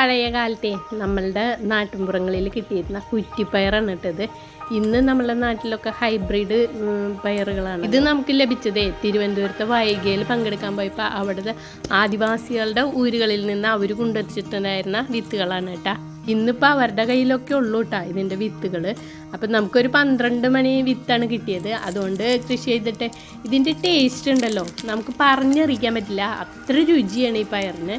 പഴയ കാലത്തെ നമ്മളുടെ നാട്ടിൻപുറങ്ങളിൽ കിട്ടിയിരുന്ന കുറ്റിപ്പയറാണ് ഇട്ടത്. ഇന്ന് നമ്മുടെ നാട്ടിലൊക്കെ ഹൈബ്രിഡ് പയറുകളാണ്. ഇത് നമുക്ക് ലഭിച്ചതേ തിരുവനന്തപുരത്തെ വൈഗയിൽ പങ്കെടുക്കാൻ പോയപ്പോൾ അവിടുത്തെ ആദിവാസികളുടെ ഊരുകളിൽ നിന്ന് അവർ കൊണ്ടുവച്ചിട്ടുണ്ടായിരുന്ന വിത്തുകളാണ് കേട്ടോ. ഇന്നിപ്പോൾ അവരുടെ കയ്യിലൊക്കെ ഉള്ളൂ കേട്ടോ ഇതിൻ്റെ വിത്തുകൾ. അപ്പം നമുക്കൊരു 12 മണി വിത്താണ് കിട്ടിയത്. അതുകൊണ്ട് കൃഷി ചെയ്തിട്ട് ഇതിൻ്റെ ടേസ്റ്റ് ഉണ്ടല്ലോ, നമുക്ക് പറഞ്ഞറിയിക്കാൻ പറ്റില്ല, അത്ര രുചിയാണ് ഈ പയറിന്.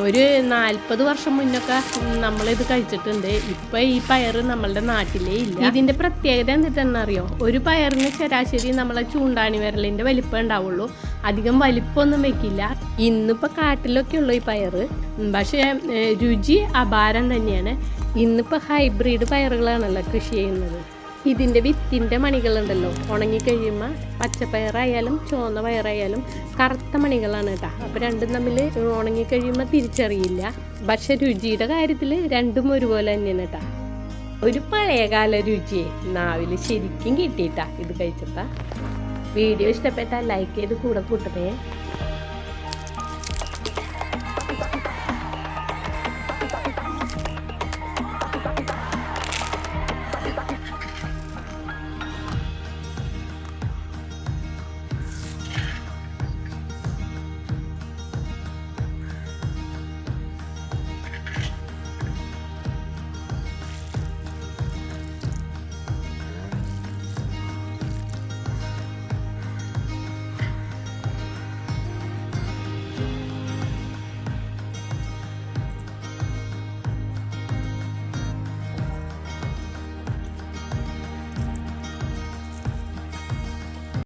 ഒരു 40 വർഷം മുന്നൊക്കെ നമ്മളിത് കഴിച്ചിട്ടുണ്ട്. ഇപ്പം ഈ പയർ നമ്മളുടെ നാട്ടിലേ ഇല്ല. ഇതിൻ്റെ പ്രത്യേകത എന്തിട്ടെന്നറിയോ, ഒരു പയറിന് ശരാശരി നമ്മളെ ചൂണ്ടാണി വിരലിൻ്റെ വലിപ്പം ഉണ്ടാവുള്ളൂ, അധികം വലിപ്പമൊന്നും വെക്കില്ല. ഇന്നിപ്പോൾ കാട്ടിലൊക്കെ ഉള്ളൂ ഈ പയർ, പക്ഷേ രുചി അപാരം തന്നെയാണ്. ഇന്നിപ്പോൾ ഹൈബ്രിഡ് പയറുകളാണല്ലോ കൃഷി ചെയ്യുന്നത്. ഇതിൻ്റെ വിത്തിൻ്റെ മണികളുണ്ടല്ലോ, ഉണങ്ങിക്കഴിയുമ്പോൾ പച്ചപ്പയറായാലും ചുവന്ന പയറായാലും കറുത്ത മണികളാണ് കേട്ടോ. അപ്പോൾ രണ്ടും തമ്മിൽ ഉണങ്ങിക്കഴിയുമ്പോൾ തിരിച്ചറിയില്ല. പക്ഷെ രുചിയുടെ കാര്യത്തിൽ രണ്ടും ഒരുപോലെ തന്നെയാണ് കേട്ടോ. ഒരു പഴയകാല രുചിയെ നാവിൽ ശരിക്കും കിട്ടിയിട്ടാ ഇത് കഴിച്ചപ്പോൾ. വീഡിയോ ഇഷ്ടപ്പെട്ടാൽ ലൈക്ക് ചെയ്ത് കൂടെ കൂട്ടണേ.